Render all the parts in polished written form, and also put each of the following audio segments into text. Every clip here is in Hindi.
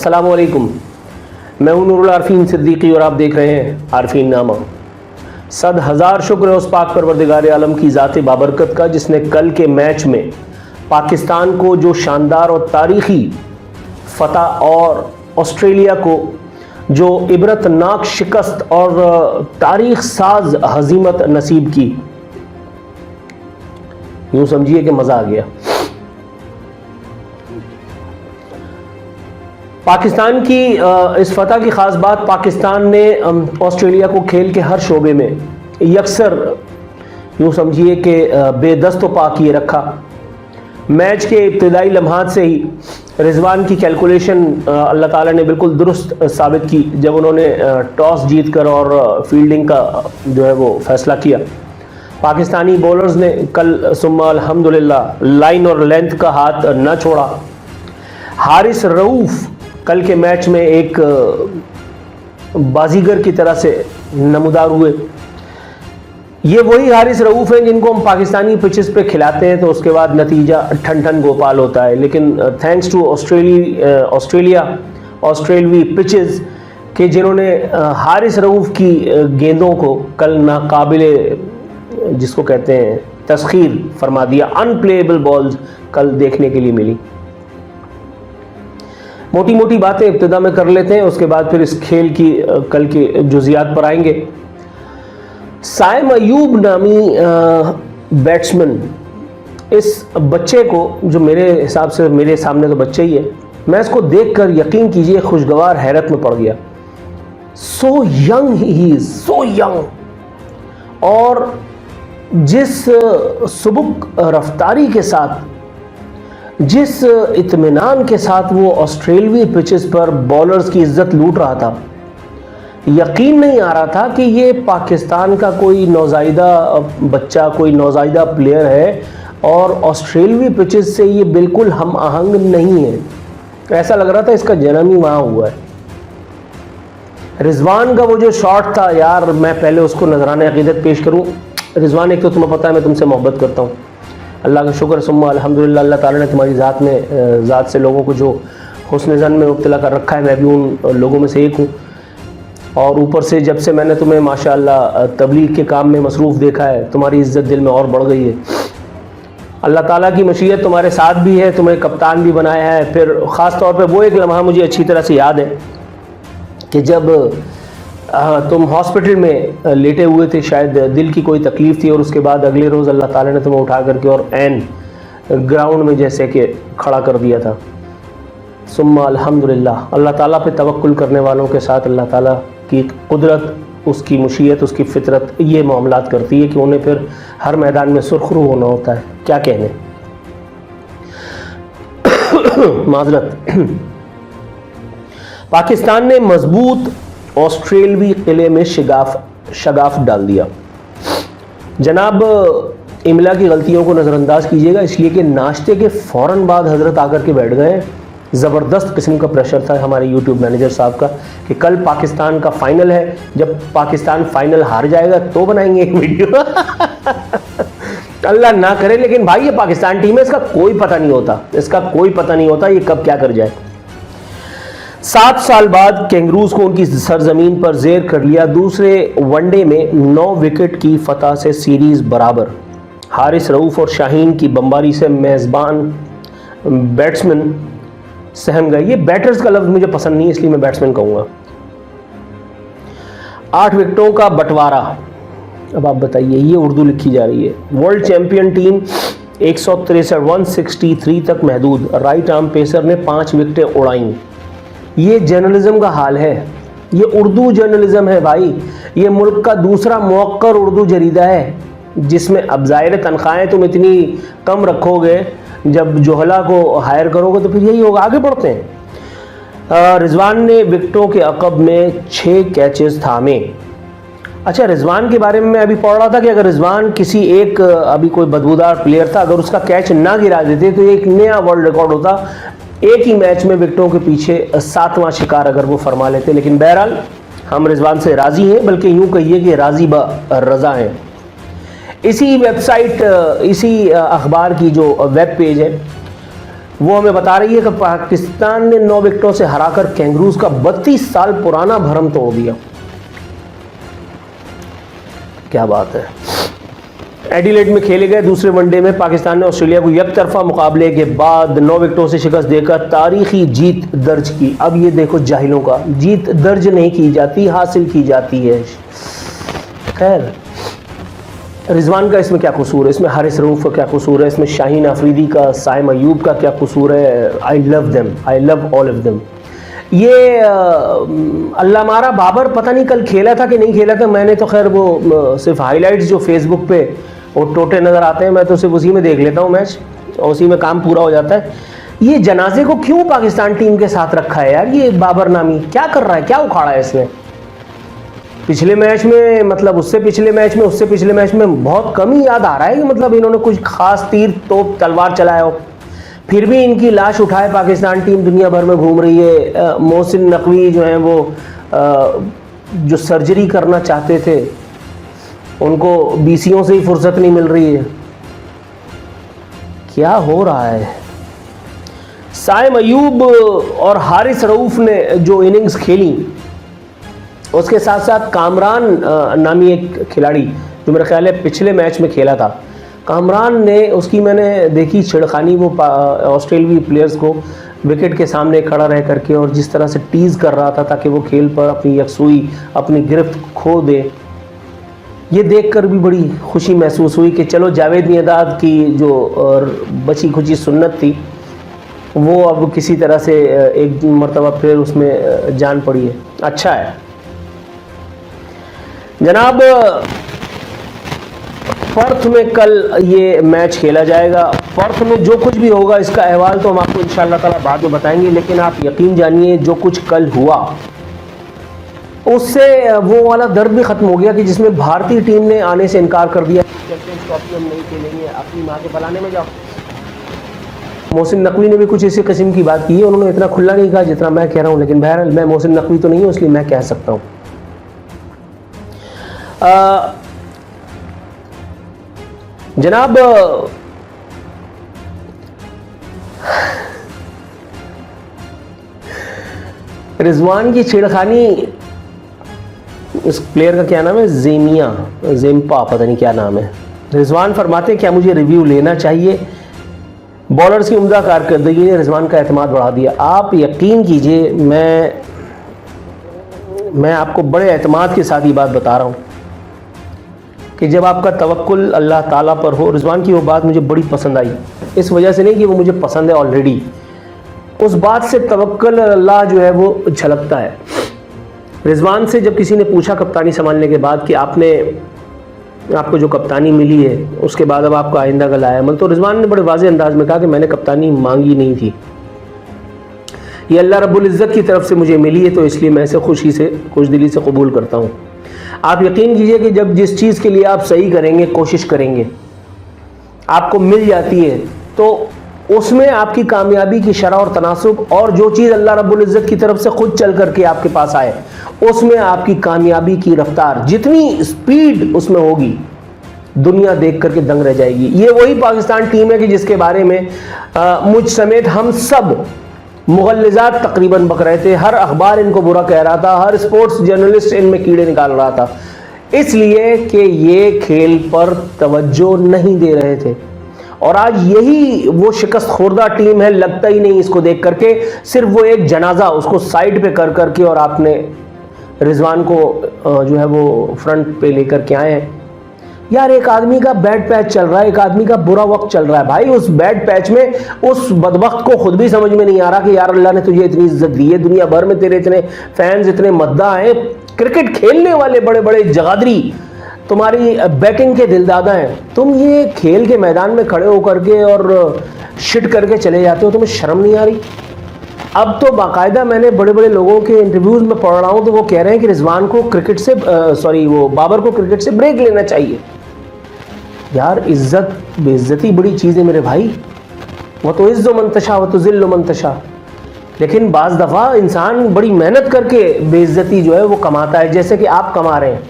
अस्सलाम वालेकुम, मैं हूं नूरुल आरफीन सिद्दीकी और आप देख रहे हैं आरफीन नामा। सद हज़ार शुक्र है उस पाक परवरदिगार आलम की ज़ात बाबरकत का जिसने कल के मैच में पाकिस्तान को जो शानदार और तारीख़ी फ़तह और ऑस्ट्रेलिया को जो इबरतनाक शिकस्त और तारीख़ साज हज़ीमत नसीब की, यूँ समझिए कि मज़ा आ गया। पाकिस्तान की इस फतह की ख़ास बात, पाकिस्तान ने ऑस्ट्रेलिया को खेल के हर शोबे में यकसर यूँ समझिए कि बेदस्त पा किए रखा। मैच के इब्तदाई लम्हात से ही रिजवान की कैलकुलेशन अल्लाह ताला ने बिल्कुल दुरुस्त साबित की जब उन्होंने टॉस जीत कर और फील्डिंग का जो है वो फ़ैसला किया। पाकिस्तानी बॉलर्स ने कल सुम्मा अल्हम्दुलिल्लाह लाइन और लेंथ का हाथ न छोड़ा। हारिस रऊफ़ कल के मैच में एक बाजीगर की तरह से नमूदार हुए। ये वही हारिस रऊफ़ हैं जिनको हम पाकिस्तानी पिचेस पे खिलाते हैं तो उसके बाद नतीजा ठन ठन गोपाल होता है, लेकिन थैंक्स टू ऑस्ट्रेलवी पिचेस के जिन्होंने हारिस रऊफ़ की गेंदों को कल नाकाबिले जिसको कहते हैं तस्खीर फरमा दिया। अनप्लेएबल बॉल्स कल देखने के लिए मिली। मोटी मोटी बातें इब्तिदा में कर लेते हैं, उसके बाद फिर इस खेल की कल के जुज़ियात पर आएंगे। साइम अयूब नामी बैट्समैन, इस बच्चे को जो मेरे हिसाब से मेरे सामने तो बच्चा ही है, मैं इसको देखकर यकीन कीजिए खुशगवार हैरत में पड़ गया। So young he is, so young. और जिस सुबुक रफ्तारी के साथ, जिस इत्मीनान के साथ वो ऑस्ट्रेलवी पिचेस पर बॉलर्स की इज्जत लूट रहा था, यकीन नहीं आ रहा था कि ये पाकिस्तान का कोई नौज़ायदा बच्चा, कोई नौज़ायदा प्लेयर है और ऑस्ट्रेलवी पिचेस से ये बिल्कुल हम आहंग नहीं है। ऐसा लग रहा था इसका जन्म ही वहाँ हुआ है। रिजवान का वो जो शॉट था यार, मैं पहले उसको नजराने अकीदत पेश करूँ। रिजवान, एक तो तुम्हें पता है मैं तुमसे मोहब्बत करता हूँ, अल्लाह का शुक्र सुम्मा अल्हम्दुलिल्लाह, अल्लाह ताला ने तुम्हारी ज़ात से लोगों को जो हुस्न ज़न में मुब्तला कर रखा है, मैं भी उन लोगों में से एक हूँ। और ऊपर से जब से मैंने तुम्हें माशाअल्लाह तबलीग के काम में मसरूफ़ देखा है, तुम्हारी इज़्ज़त दिल में और बढ़ गई है। अल्लाह ताला की मशीयत तुम्हारे साथ भी है, तुम्हें कप्तान भी बनाया है। फिर ख़ास तौर पे वो एक लम्हा मुझे अच्छी तरह से याद है कि जब तुम हॉस्पिटल में लेटे हुए थे, शायद दिल की कोई तकलीफ़ थी, और उसके बाद अगले रोज़ अल्लाह ताला ने तुम्हें उठा करके और एन ग्राउंड में जैसे कि खड़ा कर दिया था। सुम्मा अल्हम्दुलिल्लाह, अल्लाह ताला पे तवक्कुल करने वालों के साथ अल्लाह ताला की कुदरत, उसकी मशीयत, उसकी फितरत ये मामलात करती है कि उन्हें फिर हर मैदान में सुरखरू होना होता है। क्या कहने, माजरत। पाकिस्तान ने मजबूत ऑस्ट्रेलवी किले में शगाफ डाल दिया। जनाब, इमला की गलतियों को नज़रअंदाज कीजिएगा, इसलिए कि नाश्ते के फ़ौरन बाद हज़रत आकर के बैठ गए। ज़बरदस्त किस्म का प्रेशर था हमारे यूट्यूब मैनेजर साहब का कि कल पाकिस्तान का फ़ाइनल है, जब पाकिस्तान फ़ाइनल हार जाएगा तो बनाएंगे एक वीडियो। अल्लाह ना करे, लेकिन भाई ये पाकिस्तान टीम है, इसका कोई पता नहीं होता, इसका कोई पता नहीं होता ये कब क्या कर जाए। 7 साल बाद कैंगरूज को उनकी सरजमीन पर जेर कर लिया। दूसरे वनडे में 9 विकेट की फतह से सीरीज़ बराबर। हारिस रऊफ़ और शाहीन की बमबारी से मेज़बान बैट्समैन सहम गए। ये बैटर्स का लफ्ज़ मुझे पसंद नहीं, इसलिए मैं बैट्समैन कहूँगा। 8 विकेटों का बंटवारा। अब आप बताइए, ये उर्दू लिखी जा रही है। वर्ल्ड चैंपियन टीम 163 तक महदूद। राइट आर्म पेसर ने 5 विकेटें उड़ाईं। ये जर्नलिज्म का हाल है, ये उर्दू जर्नलिज्म है भाई। ये मुल्क का दूसरा मौक़र उर्दू जरीदा है, जिसमें अब ज़ाहिर तनख्वाहें तुम इतनी कम रखोगे, जब जोहला को हायर करोगे तो फिर यही होगा। आगे बढ़ते हैं। रिजवान ने विकेटों के अक़ब में 6 कैचेस थामे। अच्छा, रिजवान के बारे में मैं अभी पढ़ रहा था कि अगर रिजवान किसी एक अभी कोई बदबूदार प्लेयर था, अगर उसका कैच ना गिरा देते तो एक नया वर्ल्ड रिकॉर्ड होता। एक ही मैच में विकेटों के पीछे 7वां शिकार अगर वो फरमा लेते। लेकिन बहरहाल हम रिजवान से राज़ी हैं, बल्कि यूँ कहिए कि राज़ी ब रज़ा हैं। इसी वेबसाइट, इसी अखबार की जो वेब पेज है वो हमें बता रही है कि पाकिस्तान ने 9 विकेटों से हराकर कैंगरूज का 32 साल पुराना भरम तोड़ दिया। क्या बात है। एडिलेड में खेले गए दूसरे वनडे में पाकिस्तान ने ऑस्ट्रेलिया को एकतरफा मुकाबले के बाद 9 विकेटों से शिकस्त देकर तारीखी जीत दर्ज की। अब ये देखो जाहिलों का, जीत दर्ज नहीं की जाती, हासिल की जाती है। खैर, रिजवान का इसमें क्या कसूर है, इसमें हारिस रऊफ का क्या कसूर है, इसमें शाहीन अफरीदी का, साइम अयूब का क्या कसूर है। I love them, I love all of them. ये अल्लाह मारा बाबर पता नहीं कल खेला था कि नहीं खेला था, मैंने तो खैर वो सिर्फ हाइलाइट्स जो फेसबुक पे वो टोटे नज़र आते हैं, मैं तो सिर्फ उसी में देख लेता हूँ मैच, और उसी में काम पूरा हो जाता है। ये जनाजे को क्यों पाकिस्तान टीम के साथ रखा है यार, ये बाबर नामी क्या कर रहा है, क्या उखाड़ा है इसने। पिछले मैच में, मतलब उससे पिछले मैच में, उससे पिछले मैच में बहुत कम ही याद आ रहा है कि मतलब इन्होंने कुछ खास तीर तोप तलवार चलाया हो। फिर भी इनकी लाश उठाए पाकिस्तान टीम दुनिया भर में घूम रही है। मोहसिन नकवी जो हैं वो जो सर्जरी करना चाहते थे उनको बीसीओ से ही फुर्सत नहीं मिल रही है। क्या हो रहा है। साइम अयूब और हारिस रऊफ ने जो इनिंग्स खेली, उसके साथ साथ कामरान नामी एक खिलाड़ी जो मेरा ख्याल है पिछले मैच में खेला था, कामरान ने, उसकी मैंने देखी छिड़खानी, वो ऑस्ट्रेलियाई प्लेयर्स को विकेट के सामने खड़ा रह करके और जिस तरह से टीज़ कर रहा था ताकि वो खेल पर अपनी यकसुई, अपनी गिरफ्त खो दे। ये देखकर भी बड़ी खुशी महसूस हुई कि चलो जावेद मियांदाद की जो बची खुची सुन्नत थी वो अब किसी तरह से एक मरतबा फिर उसमें जान पड़ी है। अच्छा है जनाब। पर्थ में कल ये मैच खेला जाएगा। पर्थ में जो कुछ भी होगा इसका अहवाल तो हम आपको इंशाअल्लाह ताला बाद में बताएंगे, लेकिन आप यकीन जानिए जो कुछ कल हुआ उससे वो वाला दर्द भी ख़त्म हो गया कि जिसमें भारतीय टीम ने आने से इनकार कर दिया, चैंपियंस ट्रॉफी हम नहीं खेलेंगे, अपनी माँ के पलाने में जाओ। मोहसिन नकवी ने भी कुछ इसी किस्म की बात की है, उन्होंने इतना खुला नहीं कहा जितना मैं कह रहा हूँ, लेकिन बहरहाल मैं मोहसिन नकवी तो नहीं हूँ इसलिए मैं कह सकता हूँ। जनाब, रिजवान की छेड़खानी, इस प्लेयर का क्या नाम है, जेम्पा पता नहीं क्या नाम है। रिजवान फरमाते क्या मुझे रिव्यू लेना चाहिए, बॉलर्स की उम्दा कारकर्दगी ने रिजवान का एतमाद बढ़ा दिया। आप यकीन कीजिए, मैं आपको बड़े एतमाद के साथ ये बात बता रहा हूँ कि जब आपका तवक्कुल अल्लाह ताला पर हो। रिजवान की वो बात मुझे बड़ी पसंद आई, इस वजह से नहीं कि वो मुझे पसंद है ऑलरेडी, उस बात से तवक्कुल अल्लाह जो है वो झलकता है। रिजवान से जब किसी ने पूछा कप्तानी संभालने के बाद कि आपको जो कप्तानी मिली है उसके बाद अब आपका आइंदा का लायामल, तो रिजवान ने बड़े वाज़ेह अंदाज में कहा कि मैंने कप्तानी मांगी नहीं थी, ये अल्लाह रब्बुल इज़्ज़त की तरफ से मुझे मिली है, तो इसलिए मैं इसे खुशदिली से कबूल करता हूँ। आप यकीन कीजिए कि जब जिस चीज़ के लिए आप सही करेंगे, कोशिश करेंगे, आपको मिल जाती है, तो उसमें आपकी कामयाबी की शरह और तनासुब, और जो चीज़ अल्लाह रब्बुल इज़्ज़त की तरफ से खुद चल करके आपके पास आए उसमें आपकी कामयाबी की रफ्तार, जितनी स्पीड उसमें होगी, दुनिया देख करके दंग रह जाएगी। ये वही पाकिस्तान टीम है कि जिसके बारे में मुझ समेत हम सब मुगल्लिज़ात तकरीबन बक रहे थे, हर अखबार इनको बुरा कह रहा था, हर स्पोर्ट्स जर्नलिस्ट इनमें कीड़े निकाल रहा था, इसलिए कि ये खेल पर तवज्जो नहीं दे रहे थे। और आज यही वो शिकस्त खुर्दा टीम है, लगता ही नहीं इसको देख करके, सिर्फ वो एक जनाजा उसको साइड पे कर करके और आपने रिजवान को जो है वो फ्रंट पे लेकर के आए हैं। यार एक आदमी का बैड पैच चल रहा है, एक आदमी का बुरा वक्त चल रहा है भाई, उस बैड पैच में उस बदबख्त को खुद भी समझ में नहीं आ रहा कि यार अल्लाह ने तुझे इतनी इज्जत दी है, दुनिया भर में तेरे इतने फैंस, इतने मद्दा हैं, क्रिकेट खेलने वाले बड़े बड़े जगादरी तुम्हारी बैटिंग के दिलदादा हैं, तुम ये खेल के मैदान में खड़े होकर के और शिट करके चले जाते हो, तुम्हें शर्म नहीं आ रही। अब तो बाकायदा मैंने बड़े बड़े लोगों के इंटरव्यूज़ में पढ़ रहा हूँ तो वो कह रहे हैं कि रिजवान को क्रिकेट से वो बाबर को क्रिकेट से ब्रेक लेना चाहिए। यार इज्जत बेइज्जती बड़ी चीज़ है मेरे भाई, वह तो इज़्ज़ो मंतशा वह तो ज़िल्लो मंतशा, लेकिन बाज़ दफ़ा इंसान बड़ी मेहनत करके बेइज्जती जो है वो कमाता है, जैसे कि आप कमा रहे हैं।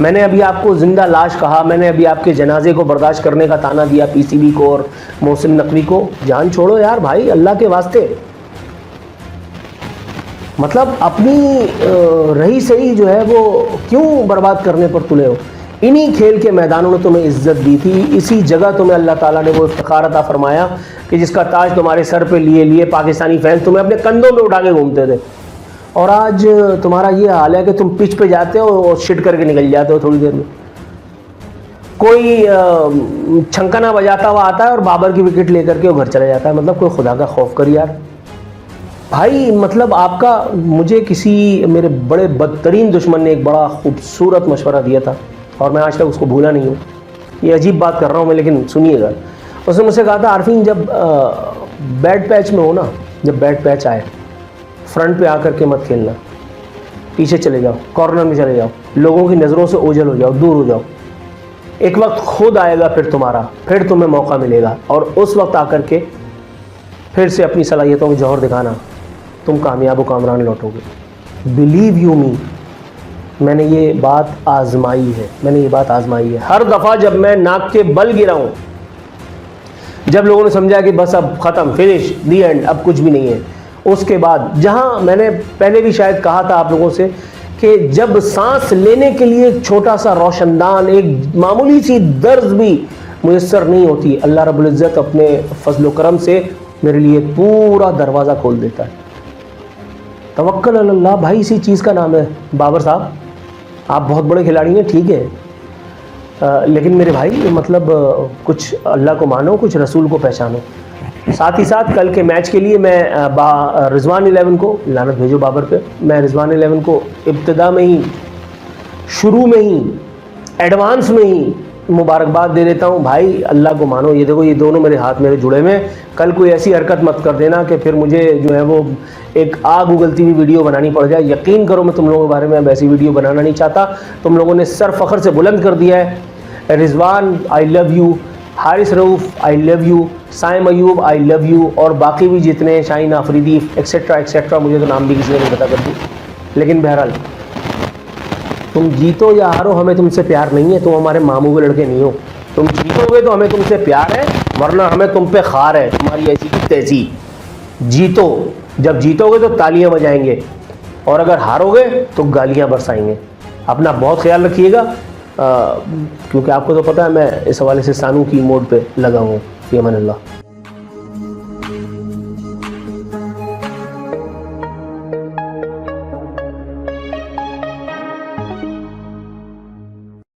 मैंने अभी आपको जिंदा लाश कहा, मैंने अभी आपके जनाजे को बर्दाश्त करने का ताना दिया पीसीबी को और मोहसिन नकवी को। जान छोड़ो यार भाई, अल्लाह के वास्ते। मतलब अपनी रही सही जो है वो क्यों बर्बाद करने पर तुले हो। इन्हीं खेल के मैदानों ने तुम्हें इज्जत दी थी, इसी जगह तुम्हें अल्लाह ताला ने वो इफ्तिखार अता फरमाया कि जिसका ताज तुम्हारे सर पे लिए लिए पाकिस्तानी फैंस तुम्हें अपने कंधों पे उठा के घूमते थे। और आज तुम्हारा ये हाल है कि तुम पिच पे जाते हो और शिट करके निकल जाते हो थोड़ी देर में। कोई छंकना बजाता हुआ आता है और बाबर की विकेट लेकर के वो घर चला जाता है। मतलब कोई खुदा का खौफ कर यार भाई। मतलब आपका, मुझे किसी मेरे बड़े बदतरीन दुश्मन ने एक बड़ा खूबसूरत मशवरा दिया था और मैं आज तक उसको भूला नहीं हूँ। ये अजीब बात कर रहा हूँ मैं, लेकिन सुनिएगा। उसने मुझसे कहा था, आरफीन जब बैड पैच में हो ना, जब बैड पैच आए फ्रंट पे आकर के मत खेलना, पीछे चले जाओ, कॉर्नर में चले जाओ, लोगों की नज़रों से ओझल हो जाओ, दूर हो जाओ। एक वक्त खुद आएगा फिर तुम्हारा, फिर तुम्हें मौका मिलेगा और उस वक्त आकर के फिर से अपनी सलाहियतों में जौहर दिखाना, तुम कामयाब कामरान लौटोगे। बिलीव यू मी, मैंने ये बात आजमाई है, मैंने ये बात आजमाई है। हर दफ़ा जब मैं नाक के बल गिरा हूँ, जब लोगों ने समझा कि बस अब ख़त्म, फिनिश, दी एंड, अब कुछ भी नहीं है, उसके बाद जहाँ मैंने पहले भी शायद कहा था आप लोगों से कि जब सांस लेने के लिए एक छोटा सा रोशनदान, एक मामूली सी दर्ज भी मुयस्सर नहीं होती, अल्लाह रब्बुल इज़्ज़त अपने फजल करम से मेरे लिए पूरा दरवाज़ा खोल देता है। तवक्कल अल्लाह भाई, इसी चीज़ का नाम है। बाबर साहब, आप बहुत बड़े खिलाड़ी हैं, ठीक है, लेकिन मेरे भाई मतलब कुछ अल्लाह को मानो, कुछ रसूल को पहचानो। साथ ही साथ कल के मैच के लिए मैं रिजवान 11 को, लानत भेजो बाबर पे, मैं रिजवान 11 को इब्तिदा में ही, शुरू में ही, एडवांस में ही मुबारकबाद दे देता हूँ। भाई अल्लाह को मानो। ये देखो, ये दोनों मेरे हाथ मेरे जुड़े में, कल कोई ऐसी हरकत मत कर देना कि फिर मुझे जो है वो एक आग उगलती हुई वीडियो बनानी पड़ जाए। यकीन करो मैं तुम लोगों के बारे में वैसी वीडियो बनाना नहीं चाहता। तुम लोगों ने सर फख्र से बुलंद कर दिया है। Rizwan I love you, Haris Rauf I love you, Saim Ayub I love you, और बाकी भी जितने, शाहीन आफरीदी एक्सेट्रा एक्सेट्रा, मुझे तो नाम भी किसी ने नहीं पता कर दी। लेकिन बहरहाल तुम जीतो या हारो, हमें तुमसे प्यार नहीं है, तुम हमारे मामू के लड़के नहीं हो। तुम जीतोगे तो हमें तुमसे प्यार है, वरना हमें तुम पे खार है, तुम्हारी ऐसी की तैसी। जीतो, जब जीतोगे तो तालियां बजाएंगे और अगर हारोगे तो गालियां बरसाएंगे। अपना बहुत ख्याल रखिएगा, क्योंकि आपको तो पता है मैं इस हवाले से सानू की मोड पे लगा हूँ। फ़ी अमान अल्लाह।